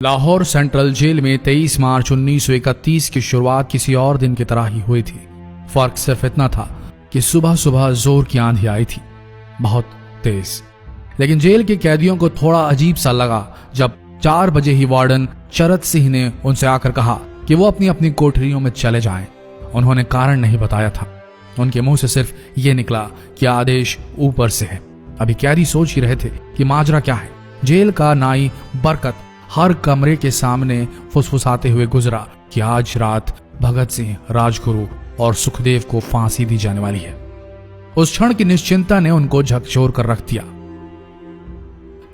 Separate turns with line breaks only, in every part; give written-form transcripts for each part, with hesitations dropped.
Lahore central jail में 23 मार्च 1931 की शुरुआत किसी और दिन की तरह ही हुई थी। फर्क सिर्फ इतना था कि सुबह सुबह जोर की आंधी आई थी, बहुत तेज। लेकिन जेल के कैदियों को थोड़ा अजीब सा लगा जब 4 बजे ही वार्डन चरत सिंह ने उनसे आकर कहा कि वो अपनी अपनी कोठरियों में चले जाएं। उन्होंने कारण नहीं बताया था। उनके मुंह से सिर्फ ये निकला कि आदेश ऊपर से है। अभी कैदी सोच ही रहे थे कि माजरा क्या है। जेल का नाई बरकत हर कमरे के सामने फुसफुसाते हुए गुजरा कि आज रात भगत सिंह, राजगुरु और सुखदेव को फांसी दी जाने वाली है। उस क्षण की निश्चिंता ने उनको झकझोर कर रख दिया।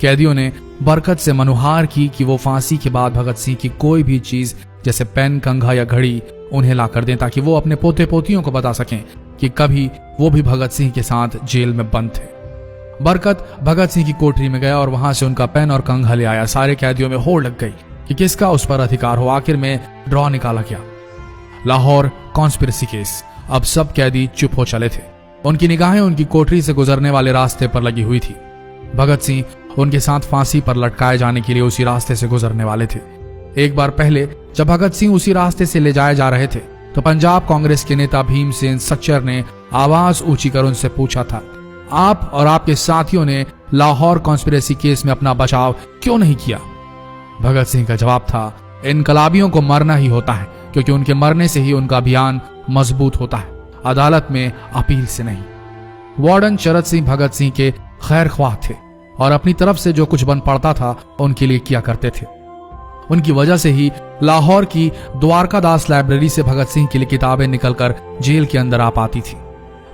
कैदियों ने बरकत से मनुहार की कि वो फांसी के बाद भगत सिंह की कोई भी चीज जैसे पेन, कंघा या घड़ी उन्हें ला कर दें ताकि वो अपने पोते पोतियों को बता सकें कि कभी वो भी भगत सिंह के साथ जेल में बंद थे। बरकत भगत सिंह की कोठरी में गया और वहां से उनका पेन और कंघा ले आया। सारे कैदियों में होड़ लग गई कि किसका उस पर अधिकार हो। आखिर में ड्रॉ निकाला गया, लाहौर कॉन्स्पिरेसी केस। अब सब कैदी चुप हो चले थे। उनकी निगाहें उनकी कोठरी से गुजरने वाले रास्ते पर लगी हुई थी। भगत सिंह उनके साथ फांसी पर लटकाए जाने के लिए उसी रास्ते से गुजरने वाले थे। एक बार पहले जब भगत सिंह उसी रास्ते से ले जाए जा रहे थे तो पंजाब कांग्रेस के नेता भीमसेन सच्चर ने आवाज ऊंची कर उनसे पूछा था, आप और आपके साथियों ने लाहौर कॉन्स्पिरेसी केस में अपना बचाव क्यों नहीं किया? भगत सिंह का जवाब था, इनकलाबियों को मरना ही होता है क्योंकि उनके मरने से ही उनका अभियान मजबूत होता है, अदालत में अपील से नहीं। वार्डन चरत सिंह भगत सिंह के खैर ख्वाह थे और अपनी तरफ से जो कुछ बन पड़ता था उनके लिए किया करते थे। उनकी वजह से ही लाहौर की द्वारकादास लाइब्रेरी से भगत सिंह के लिए किताबें निकलकर जेल के अंदर आ पाती थी।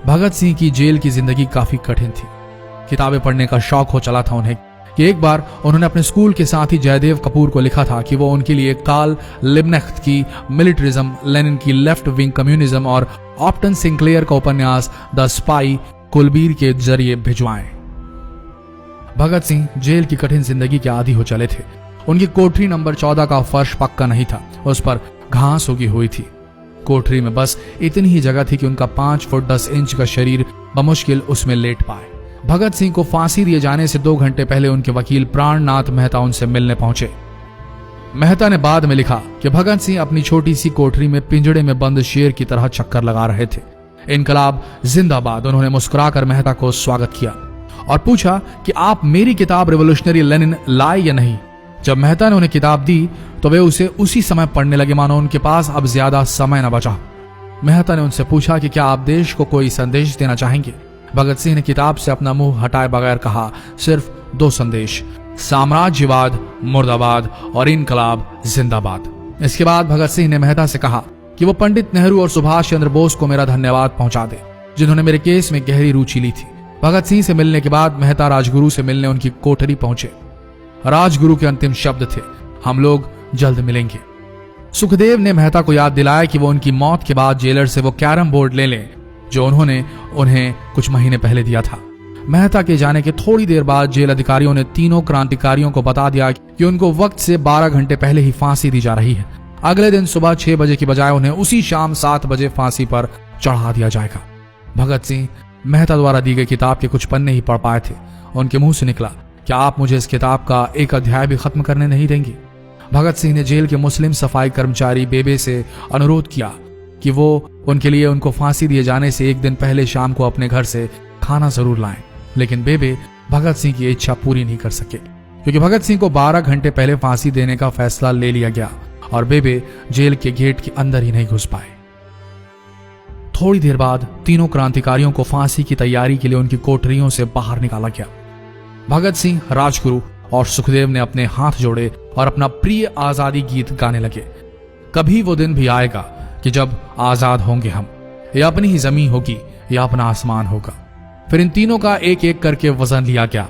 भगत सिंह की जेल की जिंदगी काफी कठिन थी। किताबें पढ़ने का शौक हो चला था उन्हें कि एक बार उन्होंने अपने स्कूल के साथी जयदेव कपूर को लिखा था कि वो उनके लिए कार्ल लिब्नेख्त की मिलिट्रिज्म, लेनिन की लेफ्ट विंग कम्युनिज्म और ऑप्टन सिंक्लेयर का उपन्यास द स्पाई कुलबीर के जरिए भिजवाएं। भगत सिंह जेल की कठिन जिंदगी के आदी हो चले थे। उनकी कोठरी नंबर 14 का फर्श पक्का नहीं था, उस पर घास उगी हुई थी। कोठरी में बस इतनी ही जगह थी कि उनका 5 फुट 10 इंच का शरीर बमुश्किल उसमें लेट पाए। भगत सिंह को फांसी दिए जाने से 2 घंटे पहले उनके वकील प्राणनाथ मेहता उनसे मिलने पहुंचे। मेहता ने बाद में लिखा कि भगत सिंह अपनी छोटी सी कोठरी में पिंजड़े में बंद शेर की तरह चक्कर लगा रहे थे। इनकलाब जिंदाबाद। उन्होंने मुस्कुराकर मेहता को स्वागत किया और पूछा कि आप मेरी किताब रिवोल्यूशनरी लेनिन लाए या नहीं। जब मेहता ने उन्हें किताब दी तो वे उसे उसी समय पढ़ने लगे मानो उनके पास अब ज्यादा समय न बचा। मेहता ने उनसे पूछा कि क्या आप देश को कोई संदेश देना चाहेंगे। भगत सिंह ने किताब से अपना मुंह हटाए बगैर कहा, सिर्फ 2 संदेश, साम्राज्यवाद मुर्दाबाद और इनकलाब जिंदाबाद। इसके बाद भगत सिंह ने मेहता से कहा कि वो पंडित नेहरू और सुभाष चंद्र बोस को मेरा धन्यवाद पहुंचा दे जिन्होंने मेरे केस में गहरी रुचि ली थी। भगत सिंह से मिलने के बाद मेहता राजगुरु से मिलने उनकी कोठरी पहुंचे। राजगुरु के अंतिम शब्द थे, हम लोग जल्द मिलेंगे। सुखदेव ने मेहता को याद दिलाया कि वो उनकी मौत के बाद जेलर से वो कैरम बोर्ड ले लें जो उन्होंने उन्हें कुछ महीने पहले दिया था। मेहता के जाने के थोड़ी देर बाद जेल अधिकारियों ने तीनों क्रांतिकारियों को बता दिया कि उनको वक्त से 12 घंटे पहले ही फांसी दी जा रही है। अगले दिन सुबह 6 बजे की बजाय उन्हें उसी शाम 7 बजे फांसी पर चढ़ा दिया जाएगा। भगत सिंह मेहता द्वारा दी गई किताब के कुछ पन्ने ही पढ़ पाए थे। उनके मुंह से निकला, क्या आप मुझे इस किताब का एक अध्याय भी खत्म करने नहीं देंगे? भगत सिंह ने जेल के मुस्लिम सफाई कर्मचारी बेबे से अनुरोध किया कि वो उनके लिए उनको फांसी दिए जाने से 1 दिन पहले शाम को अपने घर से खाना जरूर लाएं। लेकिन बेबे भगत सिंह की इच्छा पूरी नहीं कर सके क्योंकि भगत सिंह को 12 घंटे पहले फांसी देने का फैसला ले लिया गया और बेबे जेल के गेट के अंदर ही नहीं घुस पाए। थोड़ी देर बाद तीनों क्रांतिकारियों को फांसी की तैयारी के लिए उनकी कोठरियों से बाहर निकाला गया। भगत सिंह, राजगुरु और सुखदेव ने अपने हाथ जोड़े और अपना प्रिय आजादी गीत गाने लगे। कभी वो दिन भी आएगा कि जब आजाद होंगे हम, या अपनी ही जमीन होगी या अपना आसमान होगा। फिर इन तीनों का एक एक करके वजन लिया गया।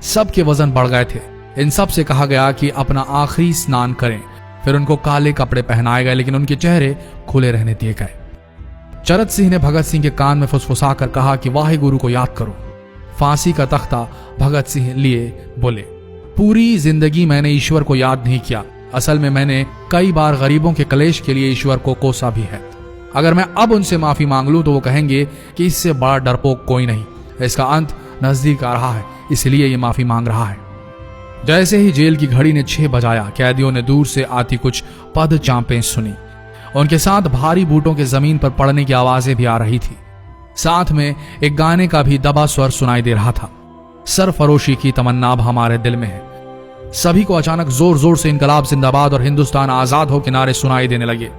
सबके वजन बढ़ गए थे। इन सब से कहा गया कि अपना आखिरी स्नान करें। फिर उनको काले कपड़े पहनाए गए लेकिन उनके चेहरे खुले रहने दिए गए। चरत सिंह ने भगत सिंह के कान में फुसफुसा कर कहा कि वाहे गुरु को याद करो। फांसी का तख्ता भगत सिंह लिए बोले, पूरी जिंदगी मैंने ईश्वर को याद नहीं किया। असल में मैंने कई बार गरीबों के कलेश के लिए ईश्वर को कोसा भी है। अगर मैं अब उनसे माफी मांग लूं तो वो कहेंगे कि इससे बड़ा डरपोक कोई नहीं। इसका अंत नजदीक आ रहा है, इसलिए ये माफी मांग रहा है। जैसे ही जेल की घड़ी ने 6 बजाया, कैदियों ने दूर से आती कुछ पद चांपें सुनी। उनके साथ भारी बूटों के जमीन पर पड़ने की आवाजें भी आ रही थी। साथ में एक गाने का भी दबा स्वर सुनाई दे रहा था। सरफरोशी की तमन्ना अब हमारे दिल में है। सभी को अचानक जोर जोर से इनकलाब जिंदाबाद और हिंदुस्तान आजाद हो के नारे सुनाई देने लगे।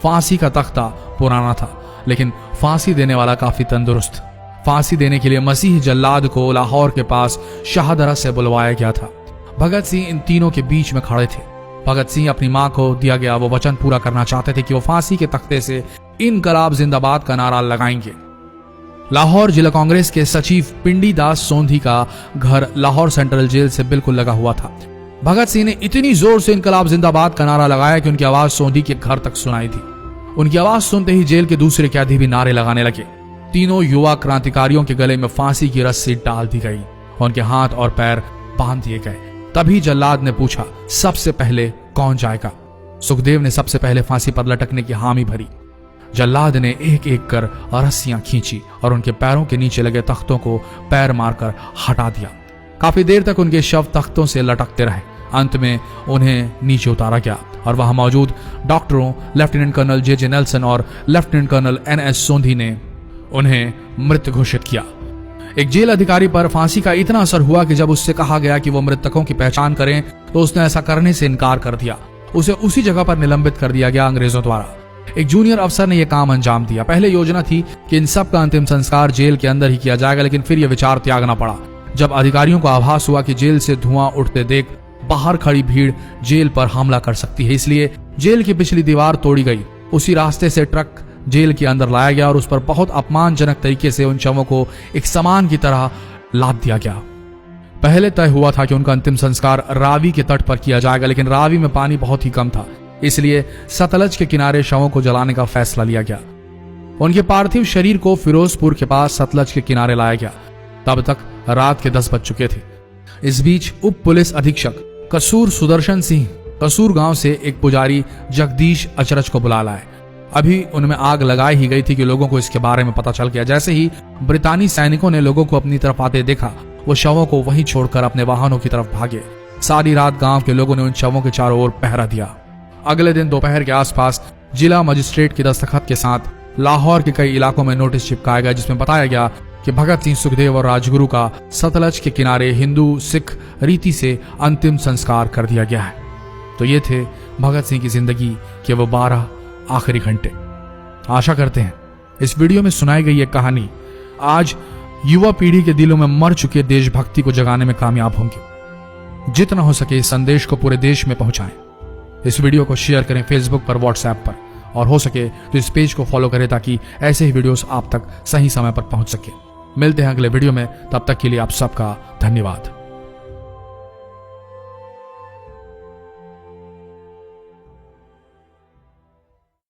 फांसी का तख्ता पुराना था, लेकिन फांसी देने वाला काफी तंदुरुस्त। फांसी देने के लिए मसीह जल्लाद को लाहौर के पास शाहदरा से बुलवाया गया था। भगत सिंह इन तीनों के बीच में खड़े थे। भगत सिंह अपनी मां को दिया गया वो वचन पूरा करना चाहते थे कि वो फांसी के तख्ते से इनकलाब जिंदाबाद का नारा लगाएंगे। लाहौर जिला कांग्रेस के सचिव पिंडी दास सोंधी का घर लाहौर सेंट्रल जेल से बिल्कुल लगा हुआ था। भगत सिंह ने इतनी जोर से इनकलाब जिंदाबाद का नारा लगाया कि उनकी आवाज सोंधी के घर तक सुनाई थी। उनकी आवाज सुनते ही जेल के दूसरे कैदी भी नारे लगाने लगे। तीनों युवा क्रांतिकारियों के गले में फांसी की रस्सी डाल दी गई, उनके हाथ और पैर बांध दिए गए। तभी जल्लाद ने पूछा, सबसे पहले कौन जाएगा? सुखदेव ने सबसे पहले फांसी पर लटकने की हामी भरी। जल्लाद ने एक एक कर रस्सियां खींची और उनके पैरों के नीचे लगे तख्तों को पैर मारकर हटा दिया। काफी देर तक उनके शव तख्तों से लटकते रहे। अंत में उन्हें नीचे उतारा गया और वहां मौजूद डॉक्टरों लेफ्टिनेंट कर्नल जे नेल्सन और लेफ्टिनेंट कर्नल NS सोंधी ने उन्हें मृत घोषित किया। एक जेल अधिकारी पर फांसी का इतना असर हुआ कि जब उससे कहा गया कि वो मृतकों की पहचान करें तो उसने ऐसा करने से इनकार कर दिया। उसे उसी जगह पर निलंबित कर दिया गया अंग्रेजों द्वारा। एक जूनियर अफसर ने यह काम अंजाम दिया। पहले योजना थी कि इन सब का अंतिम संस्कार जेल के अंदर ही किया जाएगा, लेकिन फिर यह विचार त्यागना पड़ा जब अधिकारियों को आभास हुआ कि जेल से धुआं उठते देख बाहर खड़ी भीड़ जेल पर हमला कर सकती है। इसलिए जेल की पिछली दीवार तोड़ी गई। उसी रास्ते से ट्रक जेल के अंदर लाया गया और उस पर बहुत अपमानजनक तरीके से उन शवों को एक सामान की तरह लाद दिया गया। पहले तय हुआ था कि उनका अंतिम संस्कार रावी के तट पर किया जाएगा, लेकिन रावी में पानी बहुत ही कम था, इसलिए सतलज के किनारे शवों को जलाने का फैसला लिया गया। उनके पार्थिव शरीर को फिरोजपुर के पास सतलज के किनारे लाया गया। तब तक रात के 10 बज चुके थे। इस बीच उप पुलिस अधीक्षक कसूर सुदर्शन सिंह कसूर गांव से एक पुजारी जगदीश अचरज को बुला लाए। अभी उनमें आग लगाई ही गई थी कि लोगों को इसके बारे में पता चल गया। जैसे ही ब्रितानी सैनिकों ने लोगों को अपनी तरफ आते देखा, वो शवों को वहीं छोड़कर अपने वाहनों की तरफ भागे। सारी रात गांव के लोगों ने उन शवों के चारों ओर पहरा दिया। अगले दिन दोपहर के आसपास जिला मजिस्ट्रेट के दस्तखत के साथ लाहौर के कई इलाकों में नोटिस चिपकाया गया, जिसमें बताया गया कि भगत सिंह, सुखदेव और राजगुरु का सतलज के किनारे हिंदू सिख रीति से अंतिम संस्कार कर दिया गया है। तो ये थे भगत सिंह की जिंदगी के वो 12 आखिरी घंटे। आशा करते हैं इस वीडियो में सुनाई गई ये कहानी आज युवा पीढ़ी के दिलों में मर चुके देशभक्ति को जगाने में कामयाब होंगे। जितना हो सके इस संदेश को पूरे देश में पहुंचाएं। इस वीडियो को शेयर करें फेसबुक पर, व्हाट्सएप पर, और हो सके तो इस पेज को फॉलो करें ताकि ऐसे ही वीडियोस आप तक सही समय पर पहुंच सके। मिलते हैं अगले वीडियो में, तब तक के लिए आप सबका धन्यवाद।